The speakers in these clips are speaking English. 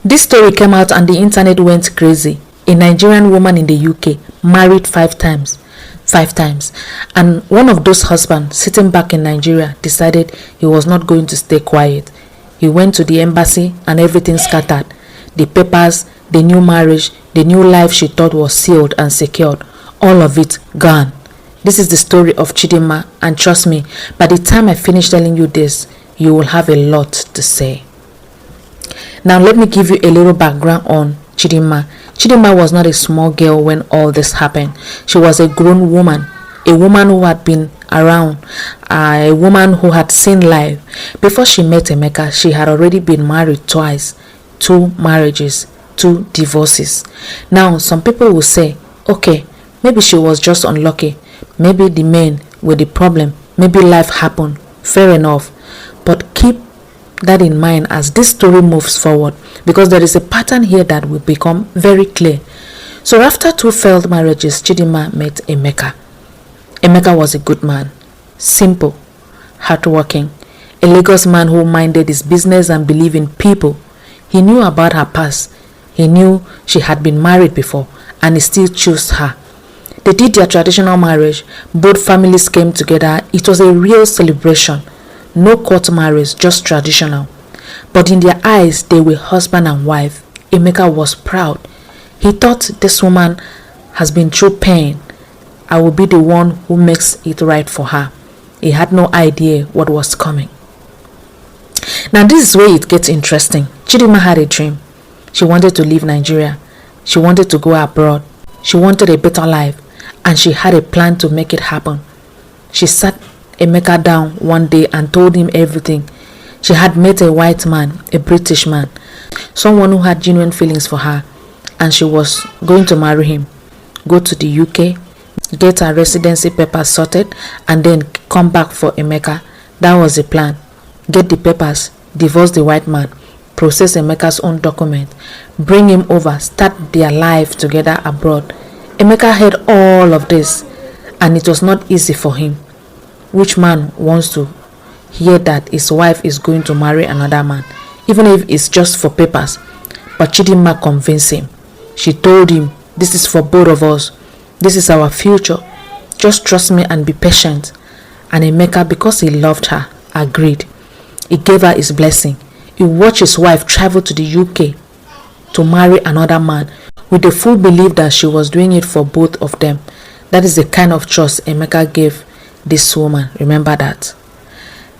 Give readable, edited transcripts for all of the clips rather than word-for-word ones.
This story came out and the internet went crazy. A Nigerian woman in the UK married 5 times. 5 times. And one of those husbands sitting back in Nigeria decided he was not going to stay quiet. He went to the embassy and everything scattered. The papers, the new marriage, the new life she thought was sealed and secured. All of it gone. This is the story of Chidinma, and trust me, by the time I finish telling you this, you will have a lot to say. Now let me give you a little background on Chidinma. Chidinma was not a small girl when all this happened. She was a grown woman, a woman who had been around, a woman who had seen life. Before she met Emeka, she had already been married twice, 2 marriages, 2 divorces. Now some people will say, okay, maybe she was just unlucky. Maybe the men were the problem. Maybe life happened. Fair enough. But keep that in mind as this story moves forward, because there is a pattern here that will become very clear. So after 2 failed marriages, Chidinma met Emeka. Emeka was a good man, simple, hardworking, a Lagos man who minded his business and believed in people. He knew about her past. He knew she had been married before, and he still chose her. They did their traditional marriage. Both families came together. It was a real celebration. No court marriage, just traditional. But in their eyes, they were husband and wife. Emeka was proud. He thought, this woman has been through pain. I will be the one who makes it right for her. He had no idea what was coming. Now this is where it gets interesting. Chidinma had a dream. She wanted to leave Nigeria. She wanted to go abroad. She wanted a better life, and she had a plan to make it happen. She sat Emeka down one day and told him everything. She had met a white man, a British man, someone who had genuine feelings for her, and she was going to marry him, go to the UK, get her residency papers sorted, and then come back for Emeka. That was the plan. Get the papers, divorce the white man, process Emeka's own document, bring him over, start their life together abroad. Emeka heard all of this, and it was not easy for him. Which man wants to hear that his wife is going to marry another man, even if it's just for papers? But Chidinma convinced him. She told him, this is for both of us. This is our future. Just trust me and be patient. And Emeka, because he loved her, agreed. He gave her his blessing. He watched his wife travel to the UK to marry another man with the full belief that she was doing it for both of them. That is the kind of trust Emeka gave this woman. Remember that.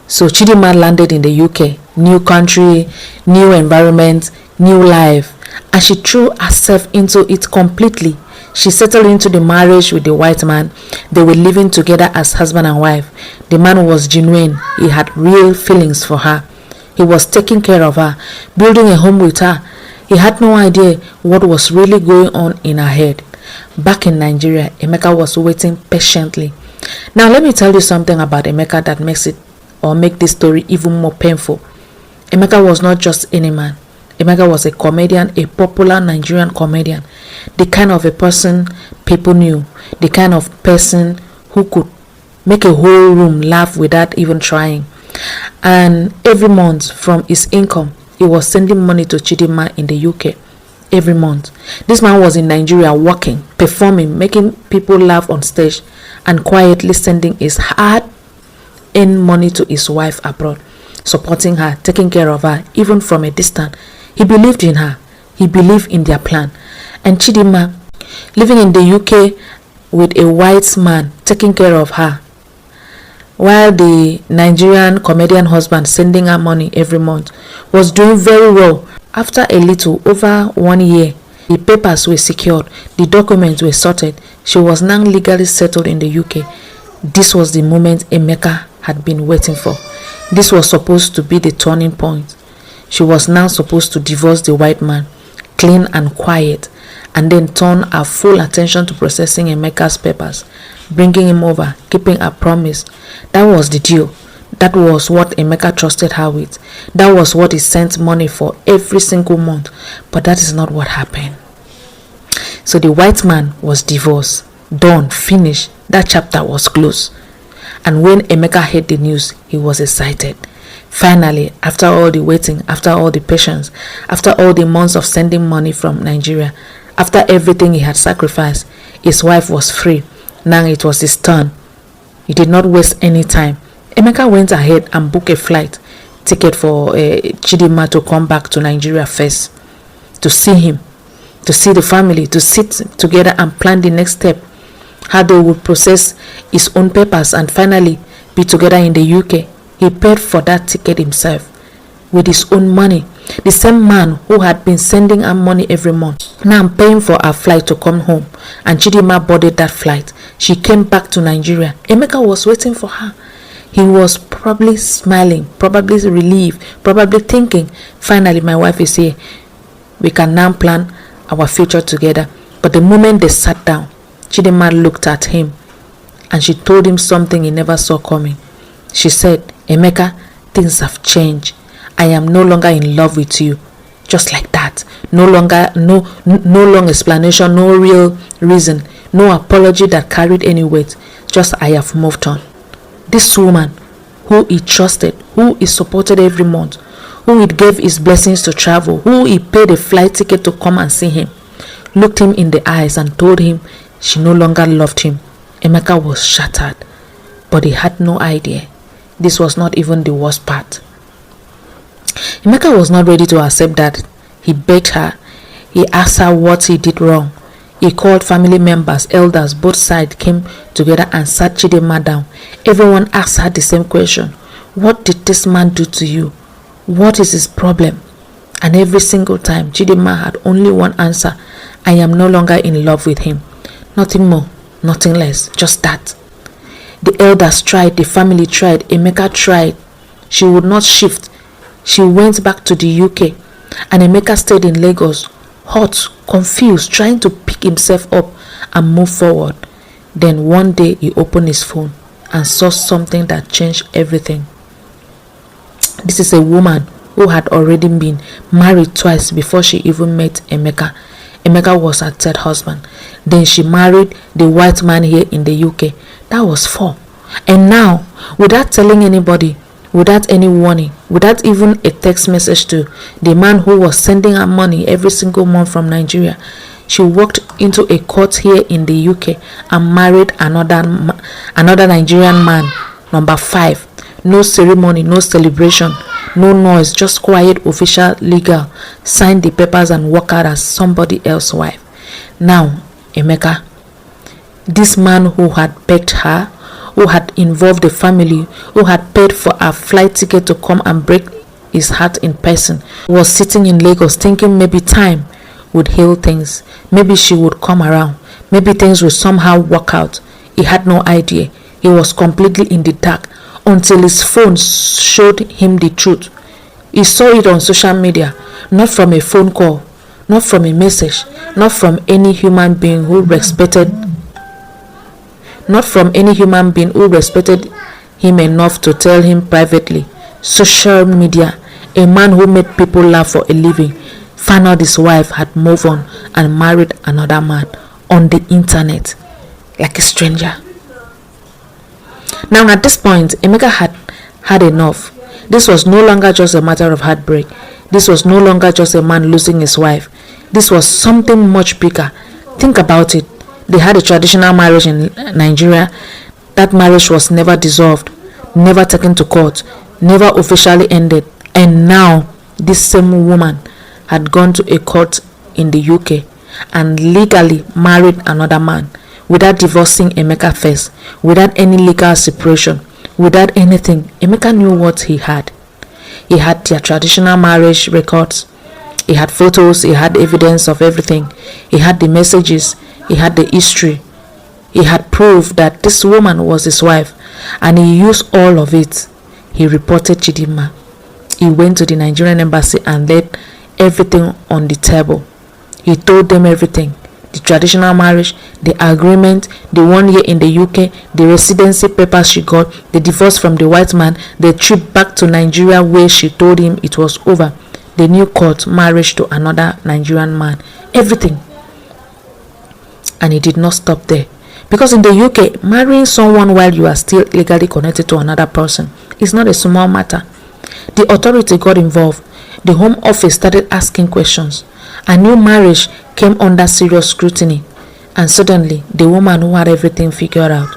So Chidinma landed in the UK. New country, new environment, new life. And she threw herself into it completely. She settled into the marriage with the white man. They were living together as husband and wife. The man was genuine. He had real feelings for her. He was taking care of her, building a home with her. He had no idea what was really going on in her head. Back in Nigeria, Emeka was waiting patiently. Now let me tell you something about Emeka that make this story even more painful. Emeka was not just any man. Emeka was a comedian, a popular Nigerian comedian. The kind of a person people knew. The kind of person who could make a whole room laugh without even trying. And every month from his income, he was sending money to Chidinma in the UK. Every month. This man was in Nigeria working, performing, making people laugh on stage, and quietly sending his hard-earned money to his wife abroad, supporting her, taking care of her, even from a distance. He believed in her. He believed in their plan. And Chidinma, living in the UK with a white man taking care of her, while the Nigerian comedian husband sending her money every month, was doing very well. After a little over 1 year, the papers were secured, the documents were sorted. She was now legally settled in the UK. This was the moment Emeka had been waiting for. This was supposed to be the turning point. She was now supposed to divorce the white man, clean and quiet, and then turn her full attention to processing Emeka's papers, bringing him over, keeping her promise. That was the deal. That was what Emeka trusted her with. That was what he sent money for every single month. But that is not what happened. So the white man was divorced, done, finished. That chapter was closed. And when Emeka heard the news, he was excited. Finally, after all the waiting, after all the patience, after all the months of sending money from Nigeria, after everything he had sacrificed, his wife was free. Now it was his turn. He did not waste any time. Emeka went ahead and booked a flight ticket for Chidinma to come back to Nigeria first, to see him, to see the family, to sit together and plan the next step, how they would process his own papers and finally be together in the UK. He paid for that ticket himself with his own money. The same man who had been sending her money every month, now I'm paying for her flight to come home. And Chidinma boarded that flight. She came back to Nigeria. Emeka was waiting for her. He was probably smiling, probably relieved, probably thinking, finally my wife is here. We can now plan our future together. But the moment they sat down, Chidinma looked at him and she told him something he never saw coming. She said, Emeka, things have changed. I am no longer in love with you. Just like that. No long explanation, no real reason, no apology that carried any weight. Just I have moved on. This woman who he trusted, who he supported every month, who he gave his blessings to travel, who he paid a flight ticket to come and see him, looked him in the eyes and told him she no longer loved him. Emeka was shattered, but he had no idea. This was not even the worst part. Emeka was not ready to accept that. He begged her. He asked her what he did wrong. He called family members, elders, both sides came together and sat Chidinma down. Everyone asked her the same question. What did this man do to you? What is his problem? And every single time, Chidinma had only one answer. I am no longer in love with him. Nothing more, nothing less, just that. The elders tried, the family tried, Emeka tried. She would not shift. She went back to the UK and Emeka stayed in Lagos, hot, confused, trying to pick himself up and move forward. Then one day he opened his phone and saw something that changed everything. This is a woman who had already been married twice before she even met Emeka. Emeka was her third husband. Then she married the white man here in the UK. That was 4. And now, without telling anybody, without any warning, without even a text message to the man who was sending her money every single month from Nigeria, she walked into a court here in the UK and married another Nigerian man, number 5. No ceremony, no celebration, no noise, just quiet, official, legal. Signed the papers and walk out as somebody else's wife. Now, Emeka, this man who had begged her, who had involved the family, who had paid for a flight ticket to come and break his heart in person, was sitting in Lagos thinking maybe time would heal things. Maybe she would come around. Maybe things would somehow work out. He had no idea. He was completely in the dark until his phone showed him the truth. He saw it on social media, not from a phone call, not from a message, not from any human being who respected him enough to tell him privately. Social media, a man who made people laugh for a living, found out his wife had moved on and married another man on the internet, like a stranger. Now at this point, Emeka had had enough. This was no longer just a matter of heartbreak. This was no longer just a man losing his wife. This was something much bigger. Think about it. They had a traditional marriage in Nigeria. That marriage was never dissolved, never taken to court, never officially ended. And now, this same woman had gone to a court in the UK and legally married another man without divorcing Emeka first, without any legal separation, without anything. Emeka knew what he had. He had their traditional marriage records. He had photos. He had evidence of everything. He had the messages. He had the history. He had proof that this woman was his wife, and he used all of it. He reported Chidinma. He went to the Nigerian embassy and laid everything on the table. He told them everything. The traditional marriage, the agreement, the 1 year in the UK, the residency papers she got, the divorce from the white man, the trip back to Nigeria where she told him it was over, the new court marriage to another Nigerian man, everything. And he did not stop there. Because in the UK, marrying someone while you are still legally connected to another person is not a small matter. The authority got involved. The Home Office started asking questions. A new marriage came under serious scrutiny. And suddenly, the woman who had everything figured out,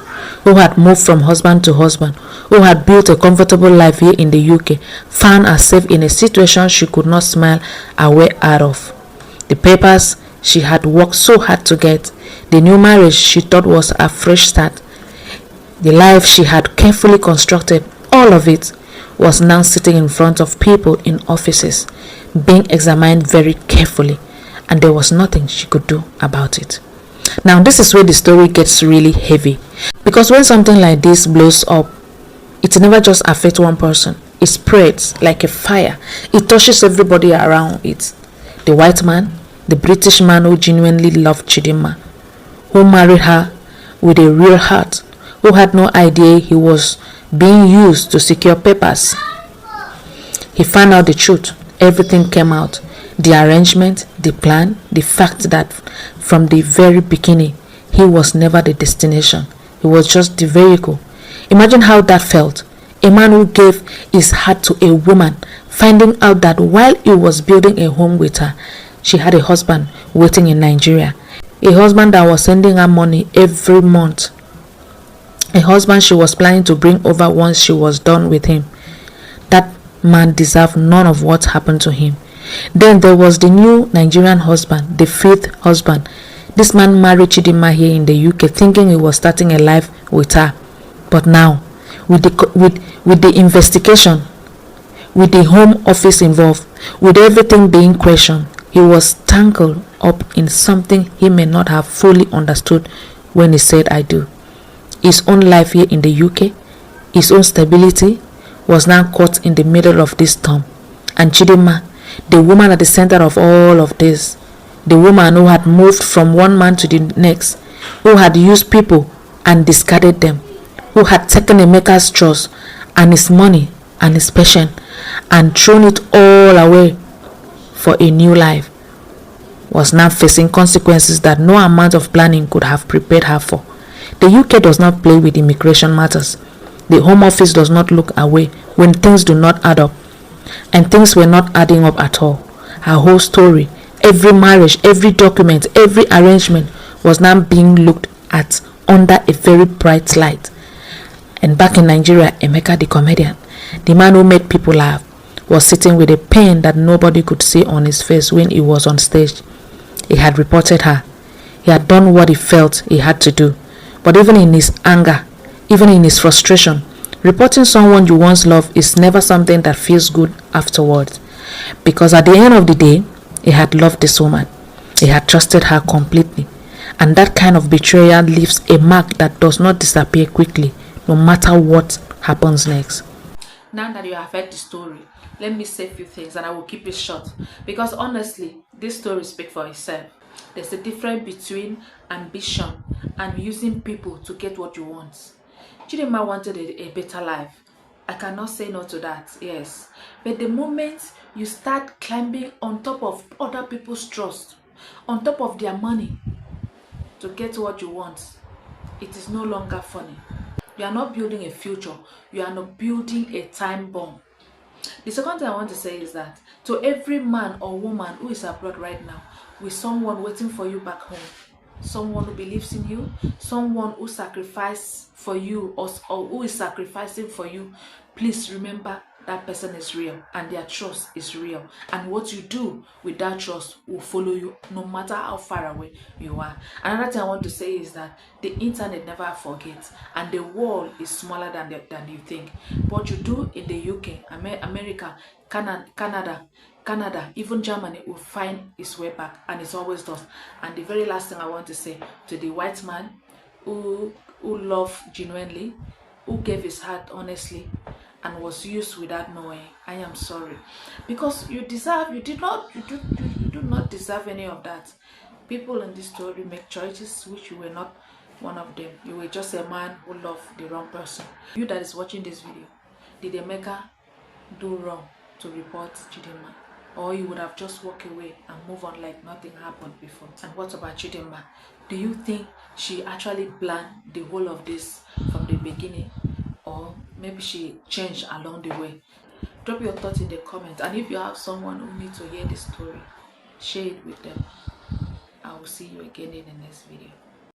who had moved from husband to husband, who had built a comfortable life here in the UK, found herself in a situation she could not smile her way out of. The papers she had worked so hard to get, the new marriage she thought was a fresh start, the life she had carefully constructed, all of it was now sitting in front of people in offices, being examined very carefully, and there was nothing she could do about it. Now, this is where the story gets really heavy, because when something like this blows up, it never just affects one person. It spreads like a fire. It touches everybody around it. The white man, the British man who genuinely loved Chidinma, who married her with a real heart, who had no idea he was being used to secure papers. He found out the truth. Everything came out. The arrangement, the plan, the fact that from the very beginning, he was never the destination. He was just the vehicle. Imagine how that felt. A man who gave his heart to a woman, finding out that while he was building a home with her, she had a husband waiting in Nigeria. A husband that was sending her money every month. A husband she was planning to bring over once she was done with him. That man deserved none of what happened to him. Then there was the new Nigerian husband, the fifth husband. This man married Chidinma here in the UK, thinking he was starting a life with her. But now, with the investigation, with the Home Office involved, with everything being questioned, he was tangled up in something he may not have fully understood when he said "I do." His own life here in the UK, his own stability, was now caught in the middle of this storm. And Chidinma, the woman at the center of all of this, the woman who had moved from one man to the next, who had used people and discarded them, who had taken a maker's trust and his money and his patience and thrown it all away for a new life, was now facing consequences that no amount of planning could have prepared her for. The UK does not play with immigration matters. The Home Office does not look away when things do not add up. And things were not adding up at all. Her whole story, every marriage, every document, every arrangement was now being looked at under a very bright light. And back in Nigeria, Emeka the comedian, the man who made people laugh, was sitting with a pain that nobody could see on his face when he was on stage. He had reported her. He had done what he felt he had to do. But even in his anger, even in his frustration, reporting someone you once loved is never something that feels good afterwards. Because at the end of the day, he had loved this woman. He had trusted her completely. And that kind of betrayal leaves a mark that does not disappear quickly, no matter what happens next. Now that you have heard the story, let me say a few things and I will keep it short. Because honestly, this story speaks for itself. There's a difference between ambition and using people to get what you want. Chidinma wanted a better life. I cannot say no to that, yes. But the moment you start climbing on top of other people's trust, on top of their money to get what you want, it is no longer funny. You are not building a future. You are not building a time bomb. The second thing I want to say is that to every man or woman who is abroad right now with someone waiting for you back home, someone who believes in you, someone who sacrificed for you or who is sacrificing for you, please remember that person is real and their trust is real, and what you do with that trust will follow you no matter how far away you are. Another thing I want to say is that the internet never forgets, and the world is smaller than you think. What you do in the UK, America, Canada, even Germany will find its way back, and it always does. And the very last thing I want to say to the white man who loved genuinely, who gave his heart honestly, and was used without knowing, I am sorry, because you do not deserve any of that. People in this story make choices which you were not one of them. You were just a man who loved the wrong person. You that is watching this video, did Emeka do wrong to report Chidinma? Or you would have just walked away and move on like nothing happened before? And what about Chidinma? Do you think she actually planned the whole of this from the beginning? Or maybe she changed along the way? Drop your thoughts in the comments, and if you have someone who needs to hear this story, share it with them. I will see you again in the next video.